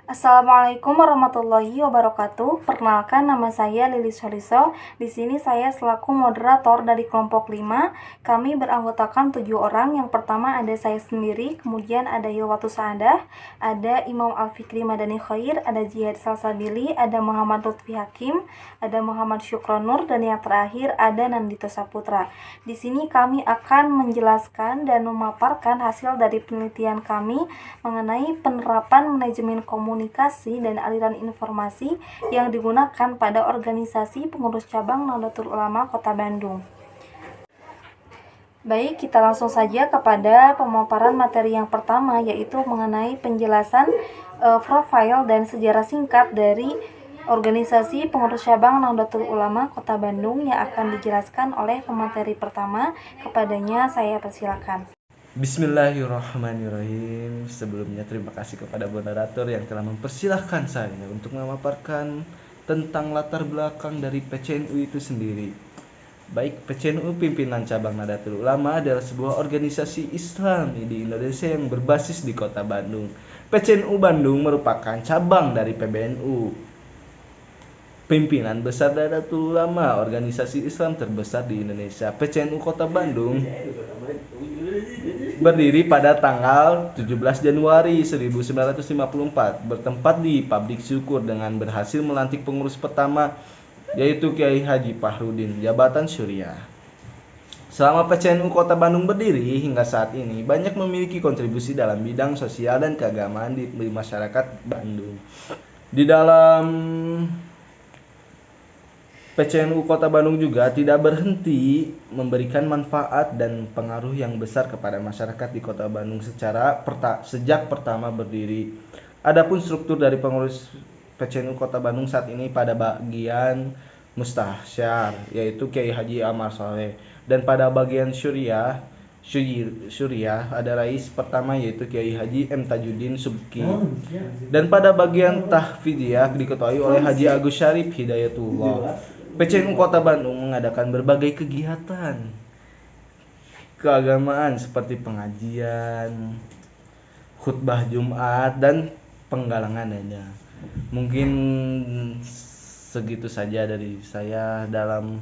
Assalamualaikum warahmatullahi wabarakatuh. Perkenalkan, nama saya Lilis Holiso. Di sini saya selaku moderator dari kelompok 5. Kami beranggotakan 7 orang. Yang pertama ada saya sendiri, kemudian ada Hilwatus Saadah, ada Imam Al-Fikri Madani Khair, ada Jihad Salsabili, ada Muhammad Lutfi Hakim, ada Muhammad Syukronur, dan yang terakhir ada Nandito Saputra. Di sini kami akan menjelaskan dan memaparkan hasil dari penelitian kami mengenai penerapan manajemen komunikasi dan aliran informasi yang digunakan pada organisasi pengurus cabang Nahdlatul Ulama Kota Bandung. Baik, kita langsung saja kepada pemaparan materi yang pertama, yaitu mengenai penjelasan profil dan sejarah singkat dari organisasi pengurus cabang Nahdlatul Ulama Kota Bandung yang akan dijelaskan oleh pemateri pertama. Kepadanya saya persilakan. Bismillahirrahmanirrahim. Sebelumnya terima kasih kepada moderator yang telah mempersilahkan saya untuk memaparkan tentang latar belakang dari PCNU itu sendiri. Baik, PCNU Pimpinan Cabang Nahdlatul Ulama adalah sebuah organisasi Islam di Indonesia yang berbasis di Kota Bandung. PCNU Bandung merupakan cabang dari PBNU. Pimpinan Besar Nahdlatul Ulama, organisasi Islam terbesar di Indonesia. PCNU Kota Bandung berdiri pada tanggal 17 Januari 1954, bertempat di Pabrik Syukur dengan berhasil melantik pengurus pertama, yaitu Kiai Haji Fahrudin, jabatan Syuriah. Selama PCNU Kota Bandung berdiri hingga saat ini, banyak memiliki kontribusi dalam bidang sosial dan keagamaan di masyarakat Bandung. Di dalam PCNU Kota Bandung juga tidak berhenti memberikan manfaat dan pengaruh yang besar kepada masyarakat di Kota Bandung sejak pertama berdiri. Adapun struktur dari pengurus PCNU Kota Bandung saat ini pada bagian Mustasyar, yaitu Kiai Haji Amar Soleh, dan pada bagian Syuriah ada rais pertama, yaitu Kiai Haji M. Tajuddin Subki, dan pada bagian Tahfidiyah diketuai oleh Haji Agus Syarif Hidayatullah. PCNU Kota Bandung mengadakan berbagai kegiatan keagamaan seperti pengajian, khutbah Jumat, dan penggalangan dana. Mungkin segitu saja dari saya dalam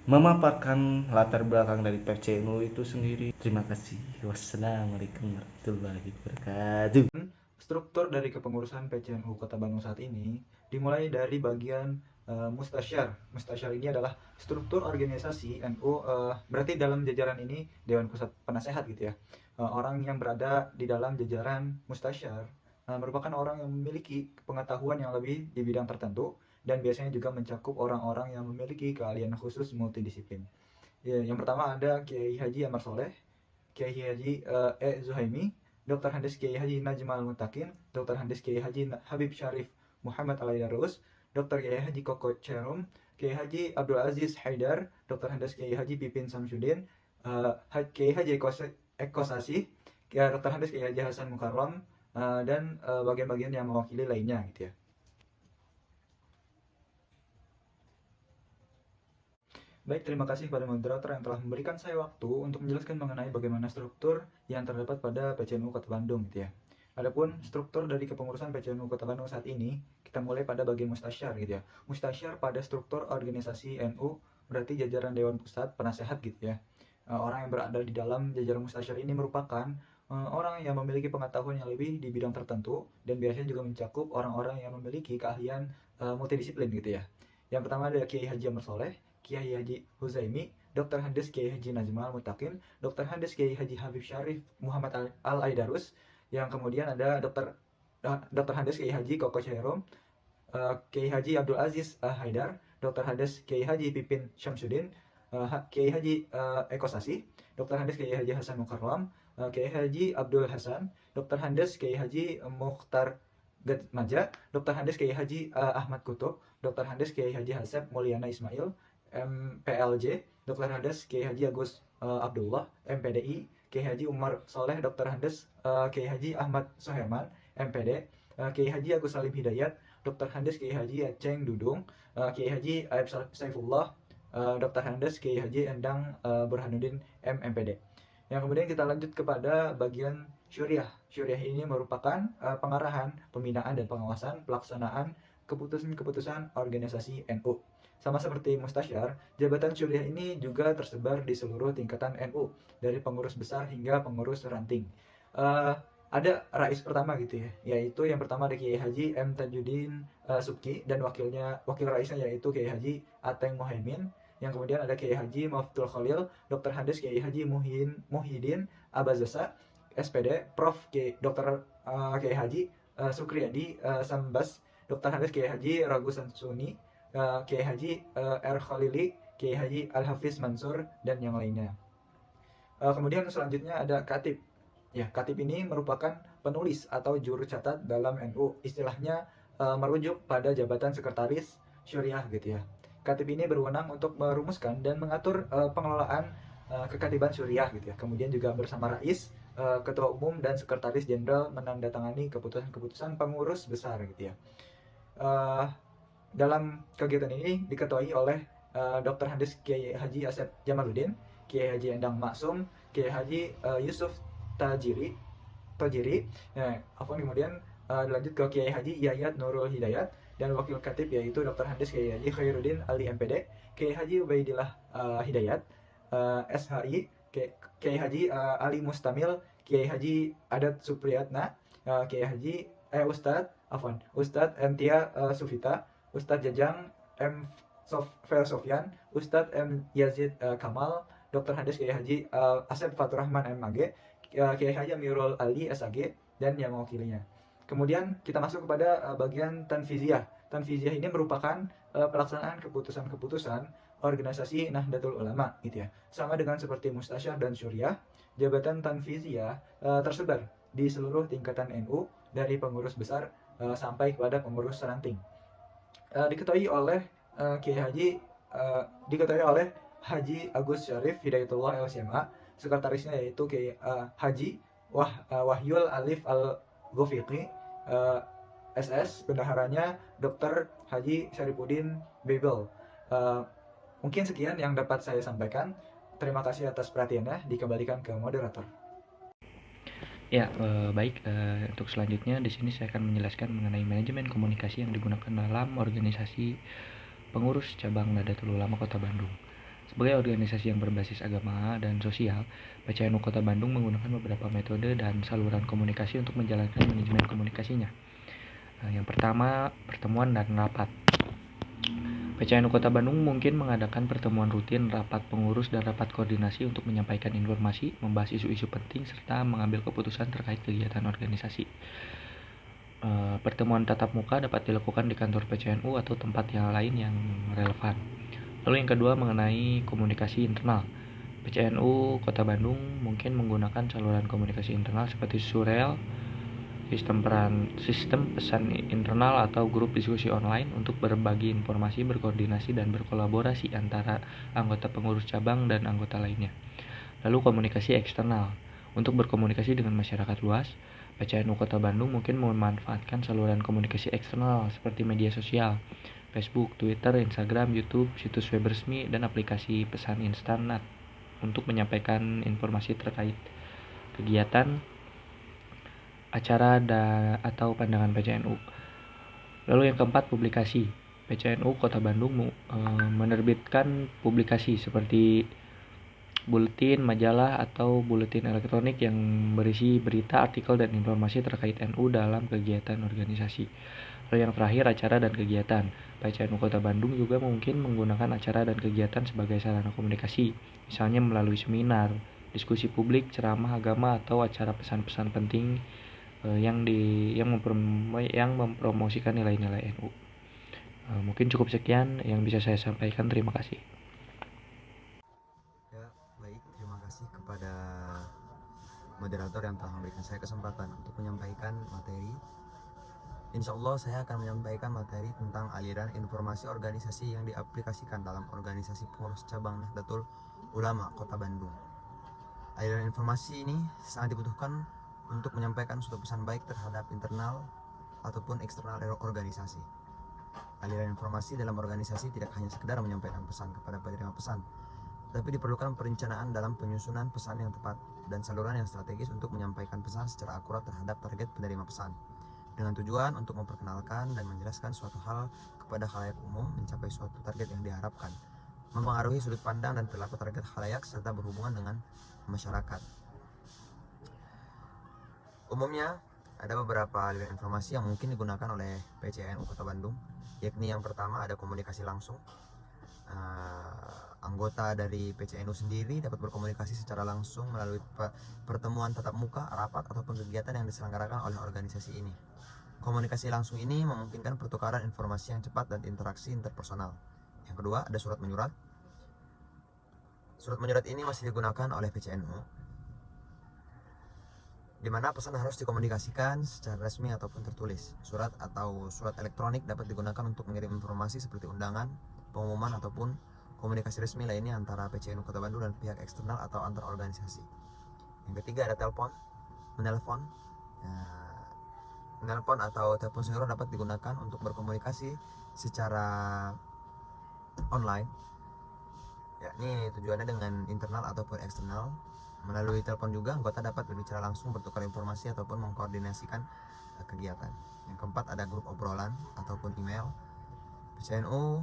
memaparkan latar belakang dari PCNU itu sendiri. Terima kasih. Wassalamualaikum warahmatullahi wabarakatuh. Struktur dari kepengurusan PCNU Kota Bandung saat ini dimulai dari bagian Mustasyar. Mustasyar ini adalah struktur organisasi NU, berarti dalam jajaran ini Dewan Pusat Penasehat gitu ya. Orang yang berada di dalam jajaran Mustasyar merupakan orang yang memiliki pengetahuan yang lebih di bidang tertentu dan biasanya juga mencakup orang-orang yang memiliki keahlian khusus multidisiplin. Ya, yang pertama ada Kiai Haji Amar Soleh, Kiai Haji Zuhaimi, Dr. Handes Kiai Haji Najmal Mutakin, Dr. Handes Kiai Haji Habib Syarif Muhammad Alaidarus, Dr. Kiai Haji Koko Cerum, Kiai Haji Abdul Aziz Haidar, Dr. Handes Kiai Haji Pipin Samsudin, Kiai Haji Eko Sasi, Dr. Handes Kiai Haji Hasan Mukarram, dan bagian-bagian yang mewakili lainnya gitu ya. Baik, terima kasih kepada moderator yang telah memberikan saya waktu untuk menjelaskan mengenai bagaimana struktur yang terdapat pada PCNU Kota Bandung gitu ya. Adapun struktur dari kepengurusan PCNU Kota Bandung saat ini, kita mulai pada bagian Mustasyar gitu ya. Mustasyar pada struktur organisasi NU berarti jajaran Dewan Pusat Penasehat gitu ya. Orang yang berada di dalam jajaran Mustasyar ini merupakan orang yang memiliki pengetahuan yang lebih di bidang tertentu dan biasanya juga mencakup orang-orang yang memiliki keahlian multidisiplin gitu ya. Yang pertama ada Kiai Haji Amar Soleh, Kiai Haji Huzaimi, Dr. Handes Kiai Haji Najmal Mutakin, Dr. Handes Kiai Haji Habib Syarif Muhammad Al-Aidarus, yang kemudian ada Dr. Handes Kiai Haji Koko Cerum, Kiai Haji Abdul Aziz Haidar, Dr. Handes Kiai Haji Pipin Syamsuddin, Kiai Haji Eko Sasi, Dr. Handes Kiai Haji Hasan Mukarram, Kiai Haji Abdul Hasan, Dr. Handes Kiai Haji Mukhtar Maja, Dr. Handes Kiai Haji Ahmad Kutub, Dr. Handes Kiai Haji Haseb Mulyana Ismail, MPLJ, Dr. Handes Kiai Haji Agus Abdullah, MPDI, Kiai Haji Umar Soleh, Dr. Handes Kiai Haji Ahmad Soherman, MPD, Kiai Haji Agus Salim Hidayat, Dr. Handes Kiai Haji Aceng Dudung, Kiai Haji Aib Saifullah, Dr. Handes Kiai Haji Endang Burhanuddin, MPD. Yang kemudian kita lanjut kepada bagian Syuriah. Syuriah ini merupakan pengarahan, pembinaan, dan pengawasan pelaksanaan keputusan-keputusan organisasi NU. Sama seperti Mustasyar, jabatan Syuriah ini juga tersebar di seluruh tingkatan NU, dari pengurus besar hingga pengurus ranting. Eh, ada rais pertama gitu ya, yaitu yang pertama ada Kiai Haji M. Tajuddin Subki, dan wakil raisnya yaitu Kiai Haji Ateng Mohaimin. Yang kemudian ada Kiai Haji Maftul Khalil, Dr. Hades Kiai Haji Muhyiddin Abazasa, SPD, Prof. Dr. Kiai Haji Sukriyadi Sambas, Dr. Hades Kiai Haji Ragu Sansuni, Kiai Haji R. Khalili, Kiai Haji Al-Hafiz Mansur, dan yang lainnya. Kemudian selanjutnya ada Katib. Ya, Katib ini merupakan penulis atau juru catat dalam NU. Istilahnya merujuk pada jabatan sekretaris Syuriah gitu ya. Katib ini berwenang untuk merumuskan dan mengatur pengelolaan kekatiban Syuriah gitu ya. Kemudian juga bersama rais, ketua umum, dan sekretaris jenderal menandatangani keputusan-keputusan pengurus besar gitu ya. Dalam kegiatan ini diketuai oleh Dr. Hades Kiai Haji Asep Jamaluddin, Kiai Haji Endang Maksum, Kiai Haji Yusuf Tajiri. Kemudian dilanjut ke Kiai Haji Yayat Nurul Hidayat, dan wakil katib yaitu Dr. Hades Kiai Haji Khairuddin Ali MPD, Kiai Haji Ubaidillah Hidayat SHI, Kiai Haji Ali Mustamil, Kiai Haji Adat Supriyatna, Kiai Haji Ustadz Entia Sufita, Ustadz Jajang M. Sofyan, Ustadz M. Yazid Kamal, Dr. Hades Kiai Haji Asep Faturrahman MAG, Kiai Haji Amirul Ali SAG, dan yang mewakilinya. Kemudian kita masuk kepada bagian Tanfiziyah. Tanfiziyah ini merupakan pelaksanaan keputusan-keputusan organisasi Nahdlatul Ulama gitu ya. Sama dengan seperti Mustasyar dan Syuriah, jabatan Tanfiziyah tersebar di seluruh tingkatan NU, dari pengurus besar sampai kepada pengurus ranting. Diketuai oleh Haji Agus Syarif Hidayatullah LCMA, sekretarisnya yaitu Kiai Haji Wahyul Alif Al-Ghafiqi SS, bendaharanya Dr. Haji Syarifuddin Bebel. Mungkin sekian yang dapat saya sampaikan. Terima kasih atas perhatiannya. Dikembalikan ke moderator. Ya, baik. Untuk selanjutnya di sini saya akan menjelaskan mengenai manajemen komunikasi yang digunakan dalam organisasi pengurus cabang Nahdlatul Ulama Kota Bandung. Sebagai organisasi yang berbasis agama dan sosial, PCNU Kota Bandung menggunakan beberapa metode dan saluran komunikasi untuk menjalankan manajemen komunikasinya. Yang pertama, pertemuan dan rapat. PCNU Kota Bandung mungkin mengadakan pertemuan rutin, rapat pengurus, dan rapat koordinasi untuk menyampaikan informasi, membahas isu-isu penting, serta mengambil keputusan terkait kegiatan organisasi. Pertemuan tatap muka dapat dilakukan di kantor PCNU atau tempat yang lain yang relevan. Lalu yang kedua, mengenai komunikasi internal. PCNU Kota Bandung mungkin menggunakan saluran komunikasi internal seperti surel, sistem pesan internal, atau grup diskusi online untuk berbagi informasi, berkoordinasi, dan berkolaborasi antara anggota pengurus cabang dan anggota lainnya. Lalu komunikasi eksternal. Untuk berkomunikasi dengan masyarakat luas, PCNU Kota Bandung mungkin memanfaatkan saluran komunikasi eksternal seperti media sosial, Facebook, Twitter, Instagram, YouTube, situs web resmi, dan aplikasi pesan instan untuk menyampaikan informasi terkait kegiatan, acara atau pandangan PCNU. Lalu yang keempat, publikasi. PCNU Kota Bandung menerbitkan publikasi seperti buletin, majalah, atau buletin elektronik yang berisi berita, artikel, dan informasi terkait NU dalam kegiatan organisasi. Lalu yang terakhir, acara dan kegiatan. PCNU Kota Bandung juga mungkin menggunakan acara dan kegiatan sebagai sarana komunikasi, misalnya melalui seminar, diskusi publik, ceramah agama, atau acara pesan-pesan penting yang mempromosikan nilai-nilai NU. Mungkin cukup sekian yang bisa saya sampaikan. Terima kasih. Ya, baik. Terima kasih kepada moderator yang telah memberikan saya kesempatan untuk menyampaikan materi. Insya Allah saya akan menyampaikan materi tentang aliran informasi organisasi yang diaplikasikan dalam organisasi pengurus cabang Nahdlatul Ulama Kota Bandung. Aliran informasi ini sangat dibutuhkan untuk menyampaikan suatu pesan baik terhadap internal ataupun eksternal organisasi. Aliran informasi dalam organisasi tidak hanya sekedar menyampaikan pesan kepada penerima pesan, tapi diperlukan perencanaan dalam penyusunan pesan yang tepat dan saluran yang strategis untuk menyampaikan pesan secara akurat terhadap target penerima pesan, dengan tujuan untuk memperkenalkan dan menjelaskan suatu hal kepada khalayak umum, mencapai suatu target yang diharapkan, mempengaruhi sudut pandang dan perilaku target khalayak, serta berhubungan dengan masyarakat. Umumnya, ada beberapa aliran informasi yang mungkin digunakan oleh PCNU Kota Bandung, yakni yang pertama ada komunikasi langsung. Anggota dari PCNU sendiri dapat berkomunikasi secara langsung melalui pertemuan tatap muka, rapat, ataupun kegiatan yang diselenggarakan oleh organisasi ini. Komunikasi langsung ini memungkinkan pertukaran informasi yang cepat dan interaksi interpersonal. Yang kedua, ada surat menyurat. Surat menyurat ini masih digunakan oleh PCNU, di mana pesan harus dikomunikasikan secara resmi ataupun tertulis. Surat atau surat elektronik dapat digunakan untuk mengirim informasi seperti undangan, pengumuman, ataupun komunikasi resmi lainnya antara PCNU Kota Bandung dan pihak eksternal atau antar organisasi. Yang ketiga ada telepon, menelpon. Menelpon atau telepon seluler dapat digunakan untuk berkomunikasi secara online, yakni tujuannya dengan internal ataupun eksternal. Melalui telepon juga anggota dapat berbicara langsung, bertukar informasi, ataupun mengkoordinasikan kegiatan. Yang keempat ada grup obrolan ataupun email. PCNU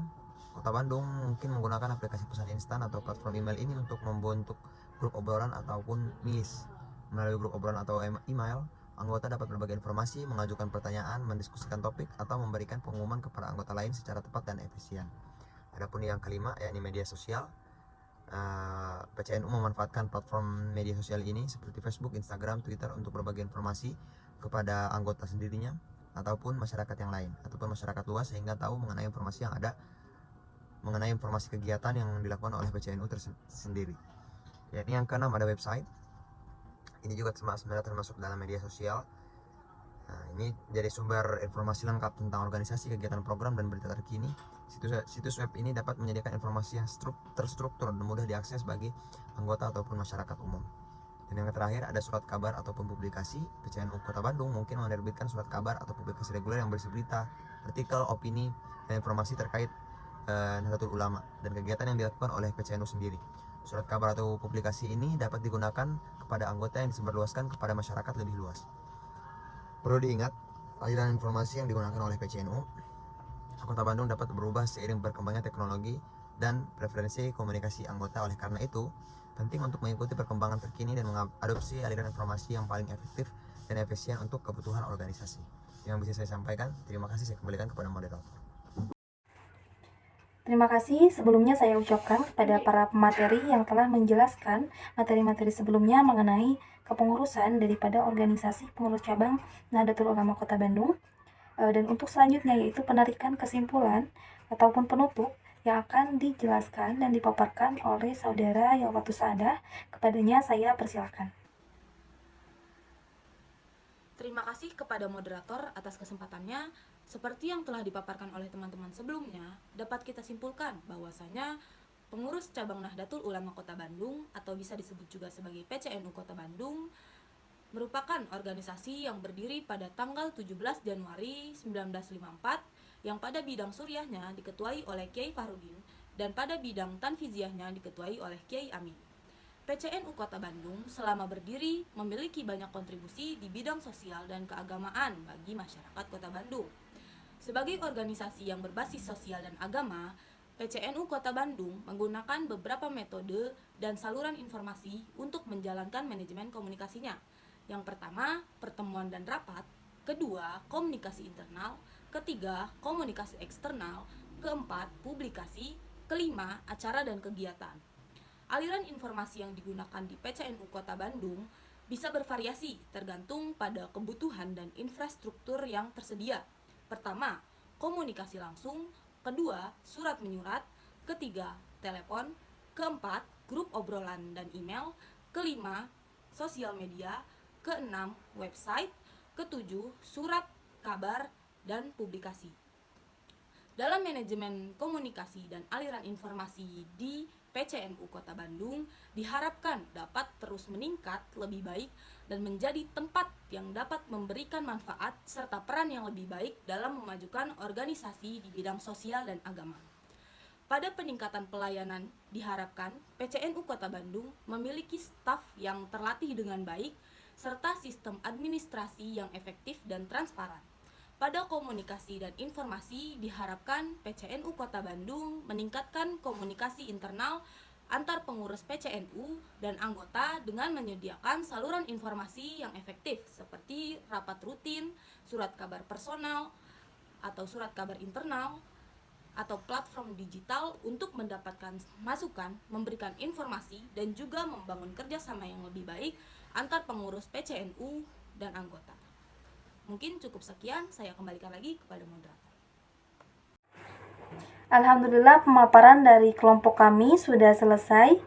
Kota Bandung mungkin menggunakan aplikasi pesan instan atau platform email ini untuk membentuk grup obrolan ataupun milis. Melalui grup obrolan atau email, anggota dapat berbagi informasi, mengajukan pertanyaan, mendiskusikan topik, atau memberikan pengumuman kepada anggota lain secara tepat dan efisien. Adapun yang kelima yakni media sosial. PCNU memanfaatkan platform media sosial ini seperti Facebook, Instagram, Twitter untuk berbagi informasi kepada anggota sendirinya ataupun masyarakat yang lain ataupun masyarakat luas, sehingga tahu mengenai informasi yang ada, mengenai informasi kegiatan yang dilakukan oleh PCNU tersendiri. Yakni yang keenam ada website. Ini juga sebenarnya termasuk dalam media sosial. Ini jadi sumber informasi lengkap tentang organisasi, kegiatan, program, dan berita terkini. Situs web ini dapat menyediakan informasi yang terstruktur dan mudah diakses bagi anggota ataupun masyarakat umum. Dan yang terakhir ada surat kabar ataupun publikasi. PCNU Kota Bandung mungkin menerbitkan surat kabar atau publikasi reguler yang berisi berita, artikel, opini, dan informasi terkait Nahdlatul Ulama dan kegiatan yang dilakukan oleh PCNU sendiri. Surat kabar atau publikasi ini dapat digunakan kepada anggota yang disebarluaskan kepada masyarakat lebih luas. Perlu diingat, aliran informasi yang digunakan oleh PCNU Kota Bandung dapat berubah seiring berkembangnya teknologi dan preferensi komunikasi anggota. Oleh karena itu, penting untuk mengikuti perkembangan terkini dan mengadopsi aliran informasi yang paling efektif dan efisien untuk kebutuhan organisasi. Yang bisa saya sampaikan, terima kasih. Saya kembalikan kepada moderator. Terima kasih sebelumnya saya ucapkan kepada para pemateri yang telah menjelaskan materi-materi sebelumnya mengenai kepengurusan daripada organisasi pengurus cabang Nahdlatul Ulama Kota Bandung. Dan untuk selanjutnya yaitu penarikan kesimpulan ataupun penutup yang akan dijelaskan dan dipaparkan oleh saudara Yawatu Saadah. Kepadanya saya persilakan. Terima kasih kepada moderator atas kesempatannya. Seperti yang telah dipaparkan oleh teman-teman sebelumnya, dapat kita simpulkan bahwasanya pengurus cabang Nahdlatul Ulama Kota Bandung atau bisa disebut juga sebagai PCNU Kota Bandung merupakan organisasi yang berdiri pada tanggal 17 Januari 1954 yang pada bidang suriahnya diketuai oleh Kiai Fahrudin dan pada bidang tanfiziahnya diketuai oleh Kiai Amin. PCNU Kota Bandung selama berdiri memiliki banyak kontribusi di bidang sosial dan keagamaan bagi masyarakat Kota Bandung. Sebagai organisasi yang berbasis sosial dan agama, PCNU Kota Bandung menggunakan beberapa metode dan saluran informasi untuk menjalankan manajemen komunikasinya. Yang pertama, pertemuan dan rapat. Kedua, komunikasi internal. Ketiga, komunikasi eksternal. Keempat, publikasi. Kelima, acara dan kegiatan. Aliran informasi yang digunakan di PCNU Kota Bandung bisa bervariasi tergantung pada kebutuhan dan infrastruktur yang tersedia. Pertama, komunikasi langsung. Kedua, surat menyurat. Ketiga, telepon. Keempat, grup obrolan dan email. Kelima, sosial media. Keenam, website. Ketujuh, surat kabar dan publikasi. Dalam manajemen komunikasi dan aliran informasi di PCNU Kota Bandung diharapkan dapat terus meningkat lebih baik dan menjadi tempat yang dapat memberikan manfaat serta peran yang lebih baik dalam memajukan organisasi di bidang sosial dan agama. Pada peningkatan pelayanan, diharapkan PCNU Kota Bandung memiliki staf yang terlatih dengan baik serta sistem administrasi yang efektif dan transparan. Pada komunikasi dan informasi, diharapkan PCNU Kota Bandung meningkatkan komunikasi internal antar pengurus PCNU dan anggota dengan menyediakan saluran informasi yang efektif seperti rapat rutin, surat kabar personal, atau surat kabar internal, atau platform digital untuk mendapatkan masukan, memberikan informasi, dan juga membangun kerjasama yang lebih baik antar pengurus PCNU dan anggota. Mungkin cukup sekian, saya kembalikan lagi kepada moderator. Alhamdulillah pemaparan dari kelompok kami sudah selesai,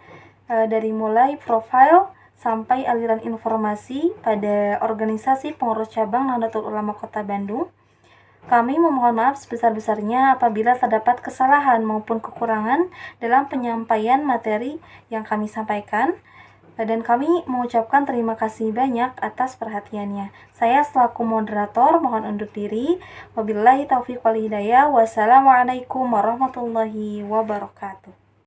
dari mulai profil sampai aliran informasi pada organisasi pengurus cabang Nahdlatul Ulama Kota Bandung. Kami memohon maaf sebesar-besarnya apabila terdapat kesalahan maupun kekurangan dalam penyampaian materi yang kami sampaikan, dan kami mengucapkan terima kasih banyak atas perhatiannya. Saya selaku moderator mohon undur diri. Wabillahi taufiq wal hidayah. Wassalamualaikum warahmatullahi wabarakatuh.